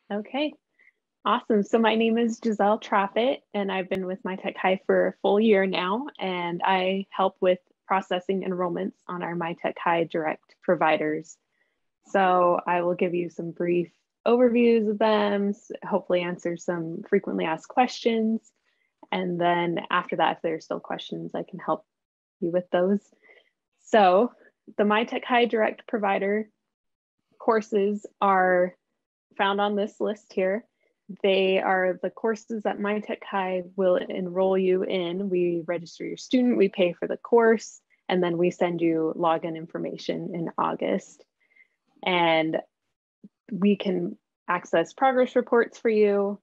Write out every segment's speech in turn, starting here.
Okay, awesome. So my name is Giselle Traffitt, and I've been with MyTech High for a full year now, and I help with processing enrollments on our MyTech High direct providers. So I will give you some brief overviews of them, hopefully answer some frequently asked questions, and then after that, if there's still questions, I can help you with those. So the MyTech High direct provider courses are found on this list here. They are the courses that MyTech High will enroll you in. We register your student, we pay for the course, and then we send you login information in August. And we can access progress reports for you.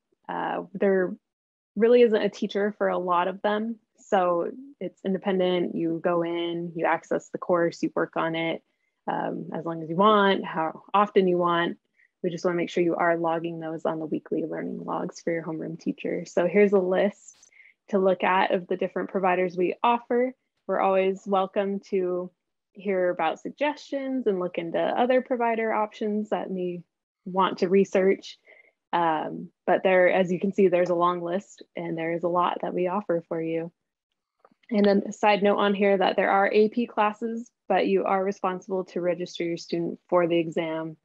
There really isn't a teacher for a lot of them. So it's independent. You go in, you access the course, you work on it as long as you want, how often you want. We just want to make sure you are logging those on the weekly learning logs for your homeroom teacher. So here's a list to look at of the different providers we offer. We're always welcome to hear about suggestions and look into other provider options that we want to research. But there, as you can see, there's a long list and there is a lot that we offer for you. And then a side note on here that there are AP classes, but you are responsible to register your student for the exam.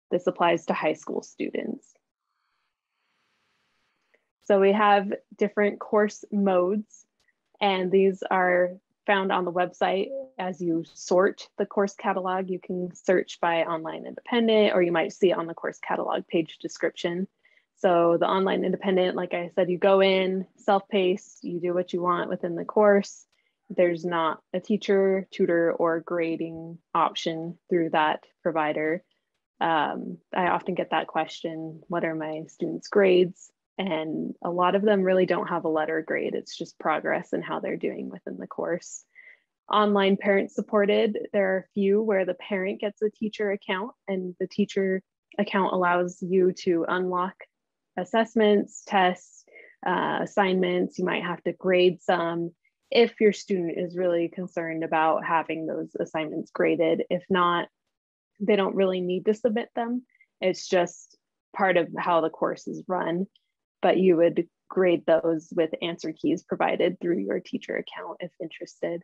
This applies to high school students. So we have different course modes, and these are found on the website. As you sort the course catalog, you can search by online independent, or you might see it on the course catalog page description. So the online independent, like I said, you go in, self-paced, you do what you want within the course. There's not a teacher, tutor, or grading option through that provider. I often get that question, what are my students' grades? And a lot of them really don't have a letter grade. It's just progress and how they're doing within the course. Online parent supported, there are a few where the parent gets a teacher account, and the teacher account allows you to unlock assessments, tests, assignments. You might have to grade some if your student is really concerned about having those assignments graded. If not, they don't really need to submit them. It's just part of how the course is run, but you would grade those with answer keys provided through your teacher account if interested.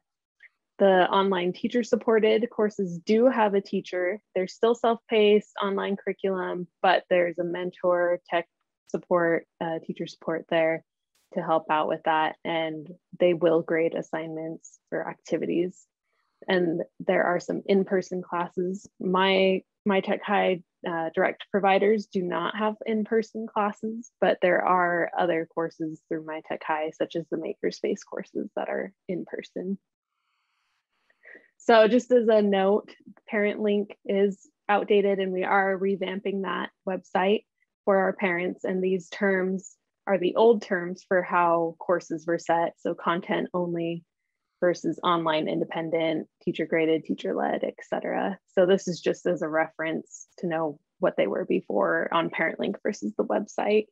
The online teacher supported courses do have a teacher. They're still self-paced online curriculum, but there's a mentor, tech support, teacher support there to help out with that. And they will grade assignments for activities. And there are some in-person classes. MyTech High direct providers do not have in-person classes, but there are other courses through MyTech High, such as the Makerspace courses that are in person. So just as a note, parent link is outdated and we are revamping that website for our parents. And these terms are the old terms for how courses were set. So content only versus online independent, teacher graded, teacher led, etc. So this is just as a reference to know what they were before on parent link versus the website.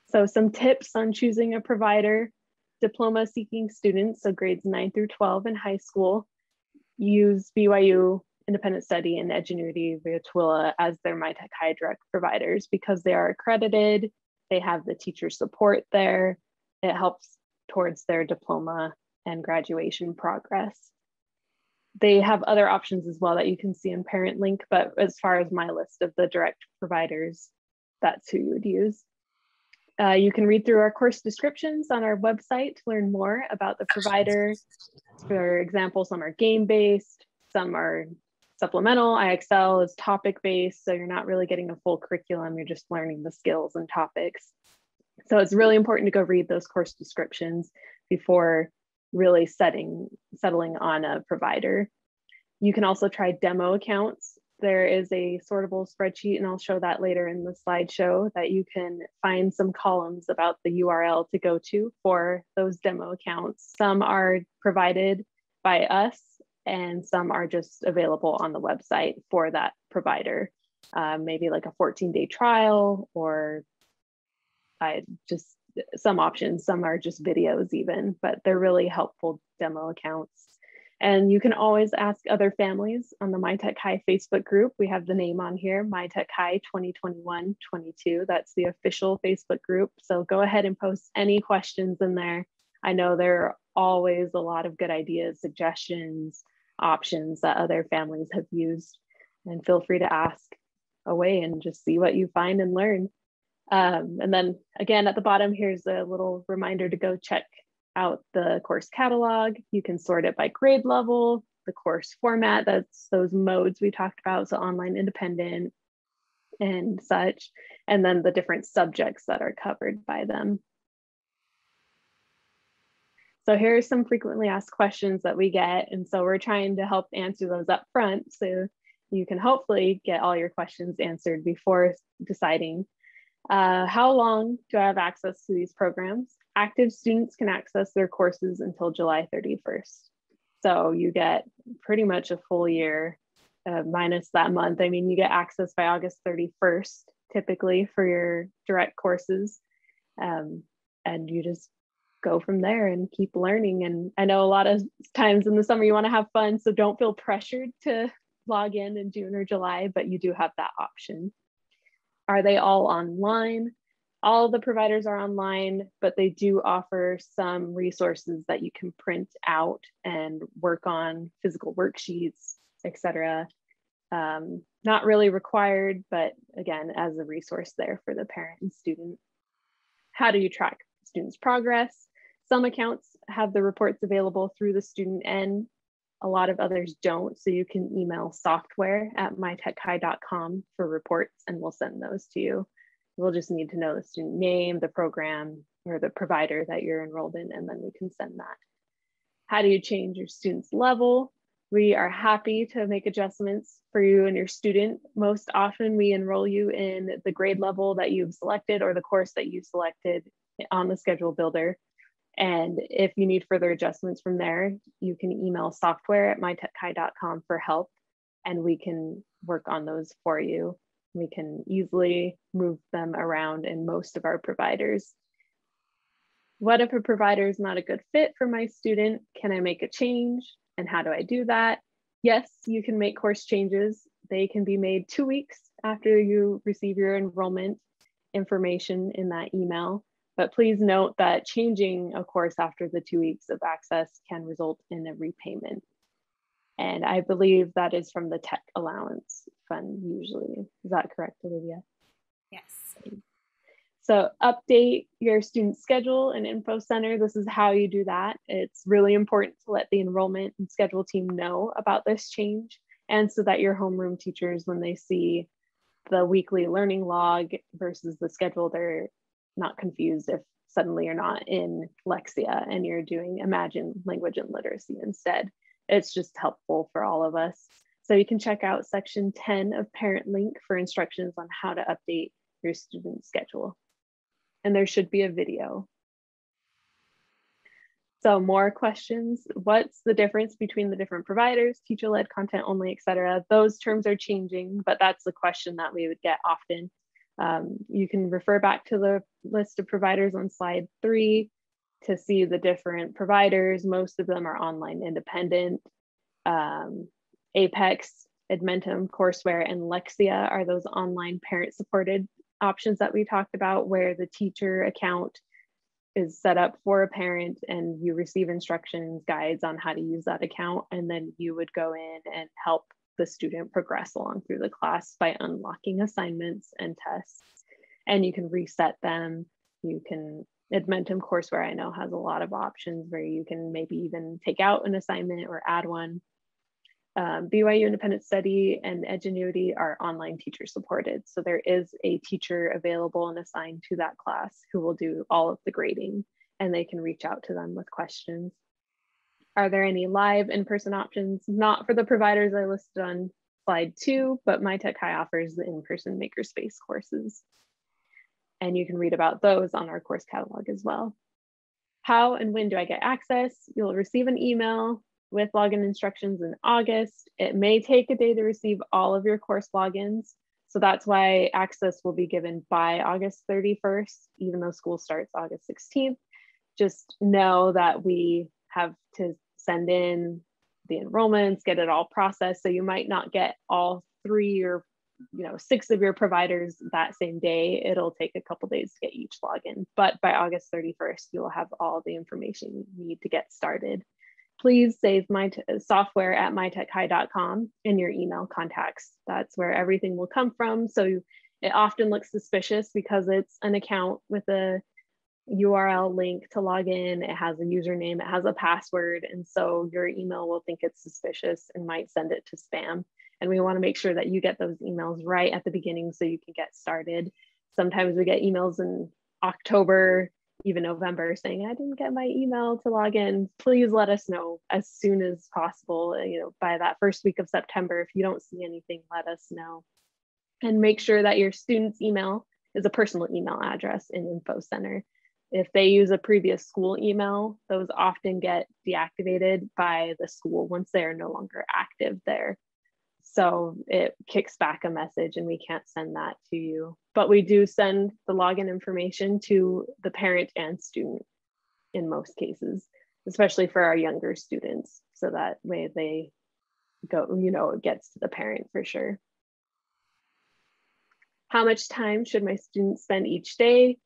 So some tips on choosing a provider. Diploma seeking students, so grades 9 through 12 in high school, use BYU Independent Study and Edgenuity via Twila as their MyTech High direct providers because they are accredited, they have the teacher support there, it helps towards their diploma and graduation progress. They have other options as well that you can see in parent link, but as far as my list of the direct providers, that's who you would use. You can read through our course descriptions on our website to learn more about the provider. For example, some are game-based, some are supplemental. IXL is topic-based, so you're not really getting a full curriculum, you're just learning the skills and topics. So it's really important to go read those course descriptions before really settling on a provider. You can also try demo accounts. There is a sortable spreadsheet, and I'll show that later in the slideshow, that you can find some columns about the URL to go to for those demo accounts. Some are provided by us and some are just available on the website for that provider. Maybe like a 14-day trial, or just some options. Some are just videos even, but they're really helpful demo accounts. And you can always ask other families on the MyTech High Facebook group. We have the name on here, MyTech High 2021-22. That's the official Facebook group. So go ahead and post any questions in there. I know there are always a lot of good ideas, suggestions, options that other families have used. And feel free to ask away and just see what you find and learn. And then again, at the bottom, here's a little reminder to go check out the course catalog. You can sort it by grade level, the course format, that's those modes we talked about, so online, independent, and such, and then the different subjects that are covered by them. So here are some frequently asked questions that we get, and so we're trying to help answer those up front so you can hopefully get all your questions answered before deciding. How long do I have access to these programs? Active students can access their courses until July 31st. So you get pretty much a full year minus that month. I mean, you get access by August 31st, typically for your direct courses. And you just go from there and keep learning. And I know a lot of times in the summer you want to have fun, so don't feel pressured to log in June or July, but you do have that option. Are they all online? All the providers are online, but they do offer some resources that you can print out and work on, physical worksheets, etc. Not really required, but again, as a resource there for the parent and student. How do you track students' progress? Some accounts have the reports available through the student end. A lot of others don't, so you can email software@mytechhigh.com for reports and we'll send those to you. We'll just need to know the student name, the program, or the provider that you're enrolled in, and then we can send that. How do you change your student's level? We are happy to make adjustments for you and your student. Most often we enroll you in the grade level that you've selected or the course that you selected on the schedule builder. And if you need further adjustments from there, you can email software@mytechhigh.com for help, and we can work on those for you. We can easily move them around in most of our providers. What if a provider is not a good fit for my student? Can I make a change? And how do I do that? Yes, you can make course changes. They can be made 2 weeks after you receive your enrollment information in that email. But please note that changing a course after the 2 weeks of access can result in a repayment. And I believe that is from the tech allowance fund usually. Is that correct, Olivia? Yes. So update your student schedule and info center. This is how you do that. It's really important to let the enrollment and schedule team know about this change, and so that your homeroom teachers, when they see the weekly learning log versus the schedule, they're not confused if suddenly you're not in Lexia and you're doing Imagine Language and Literacy instead. It's just helpful for all of us. So you can check out section 10 of Parent Link for instructions on how to update your student schedule. And there should be a video. So more questions. What's the difference between the different providers, teacher-led, content only, etc.? Those terms are changing, but that's the question that we would get often. You can refer back to the list of providers on slide 3 to see the different providers. Most of them are online independent. Apex, Edmentum, Courseware, and Lexia are those online parent supported options that we talked about, where the teacher account is set up for a parent and you receive instructions, guides on how to use that account, and then you would go in and help the student progress along through the class by unlocking assignments and tests. And you can reset them. You can, Edmentum Courseware I know has a lot of options where you can maybe even take out an assignment or add one. BYU Independent Study and Edgenuity are online teacher supported. So there is a teacher available and assigned to that class who will do all of the grading, and they can reach out to them with questions. Are there any live in-person options? Not for the providers I listed on slide 2, but MyTech High offers the in-person makerspace courses. And you can read about those on our course catalog as well. How and when do I get access? You'll receive an email with login instructions in August. It may take a day to receive all of your course logins. So that's why access will be given by August 31st, even though school starts August 16th. Just know that we have to send in the enrollments, get it all processed. So you might not get all 3 or 6 of your providers that same day. It'll take a couple days to get each login, but by August 31st, you'll have all the information you need to get started. Please save software at mytechhigh.com in your email contacts. That's where everything will come from. So it often looks suspicious because it's an account with a URL link to log in. It has a username, it has a password. And so your email will think it's suspicious and might send it to spam. And we want to make sure that you get those emails right at the beginning so you can get started. Sometimes we get emails in October, even November, saying, I didn't get my email to log in. Please let us know as soon as possible. By that first week of September, if you don't see anything, let us know. And make sure that your student's email is a personal email address in Info Center. If they use a previous school email, those often get deactivated by the school once they are no longer active there. So it kicks back a message and we can't send that to you. But we do send the login information to the parent and student in most cases, especially for our younger students. So that way they go, it gets to the parent for sure. How much time should my students spend each day?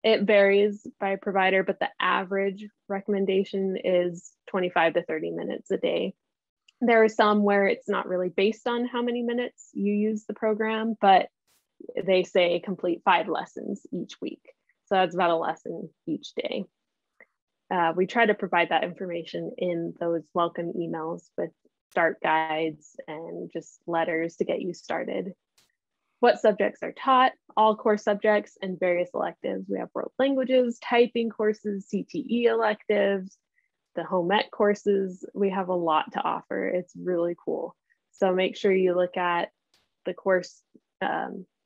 It varies by provider, but the average recommendation is 25 to 30 minutes a day. There are some where it's not really based on how many minutes you use the program, but they say complete 5 lessons each week. So that's about a lesson each day. We try to provide that information in those welcome emails with start guides and just letters to get you started. What subjects are taught? All core subjects and various electives. We have world languages, typing courses, CTE electives, the home ec courses. We have a lot to offer. It's really cool. So make sure you look at the course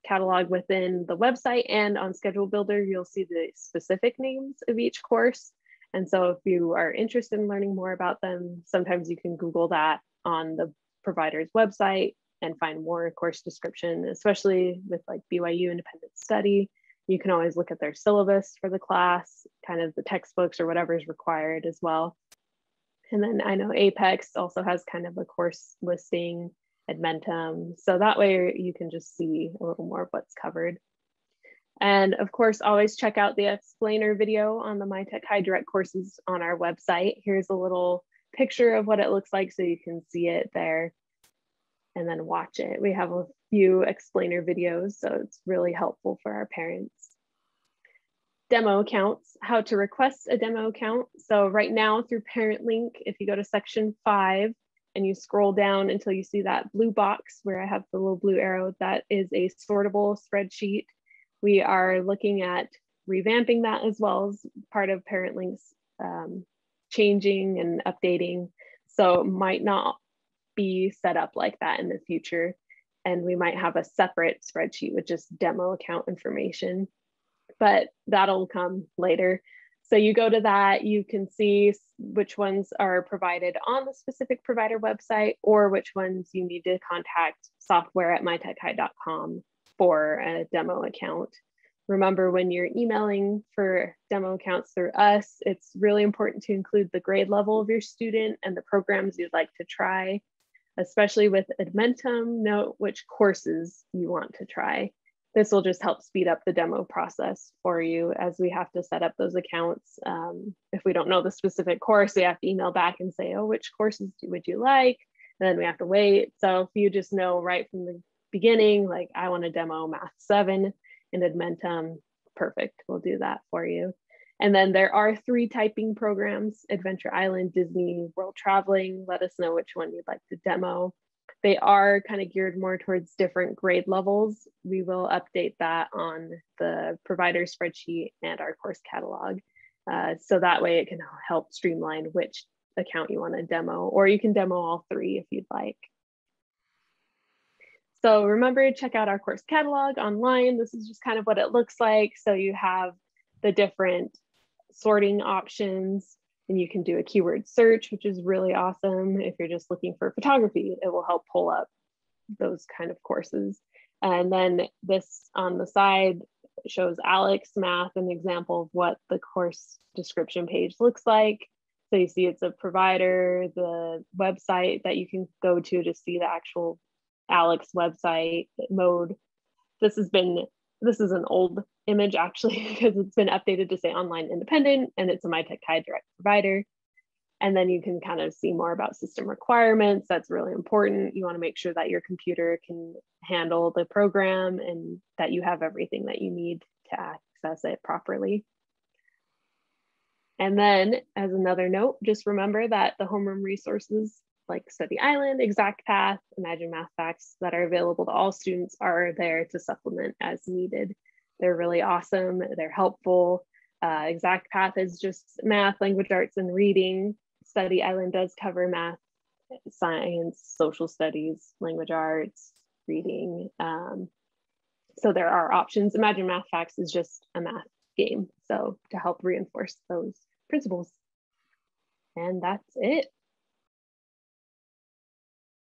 catalog within the website, and on Schedule Builder, you'll see the specific names of each course. And so if you are interested in learning more about them, sometimes you can Google that on the provider's website and find more course description, especially with like BYU Independent Study. You can always look at their syllabus for the class, kind of the textbooks or whatever is required as well. And then I know Apex also has kind of a course listing, Edmentum. So that way you can just see a little more of what's covered. And of course, always check out the explainer video on the MyTech High Direct courses on our website. Here's a little picture of what it looks like so you can see it there and then watch it. We have a few explainer videos, so it's really helpful for our parents. Demo accounts, how to request a demo account. So right now through Parent Link, if you go to section 5 and you scroll down until you see that blue box where I have the little blue arrow, that is a sortable spreadsheet. We are looking at revamping that as well as part of Parent Link's changing and updating. So it might not be set up like that in the future. And we might have a separate spreadsheet with just demo account information, but that'll come later. So you go to that, you can see which ones are provided on the specific provider website or which ones you need to contact software at mytechhigh.com for a demo account. Remember, when you're emailing for demo accounts through us, it's really important to include the grade level of your student and the programs you'd like to try. Especially with Edmentum, note which courses you want to try. This will just help speed up the demo process for you as we have to set up those accounts. If we don't know the specific course, we have to email back and say, oh, which courses would you like? And then we have to wait. So if you just know right from the beginning, like I want to demo Math 7 in Edmentum, perfect, we'll do that for you. And then there are 3 typing programs, Adventure Island, Disney, World Traveling. Let us know which one you'd like to demo. They are kind of geared more towards different grade levels. We will update that on the provider spreadsheet and our course catalog. So that way it can help streamline which account you want to demo, or you can demo all 3 if you'd like. So remember to check out our course catalog online. This is just kind of what it looks like. So you have the different sorting options, and you can do a keyword search, which is really awesome. If you're just looking for photography, it will help pull up those kind of courses. And then this on the side shows Alex Math, an example of what the course description page looks like. So you see it's a provider, the website that you can go to see the actual ALEKS website mode. This is an old image actually, because it's been updated to say online independent, and it's a MyTech direct provider. And then you can kind of see more about system requirements. That's really important. You want to make sure that your computer can handle the program and that you have everything that you need to access it properly. And then as another note, just remember that the homeroom resources like Study Island, ExactPath, Imagine Math Facts that are available to all students are there to supplement as needed. They're really awesome, they're helpful. ExactPath is just math, language arts, and reading. Study Island does cover math, science, social studies, language arts, reading. So there are options. Imagine Math Facts is just a math game, so to help reinforce those principles. And that's it.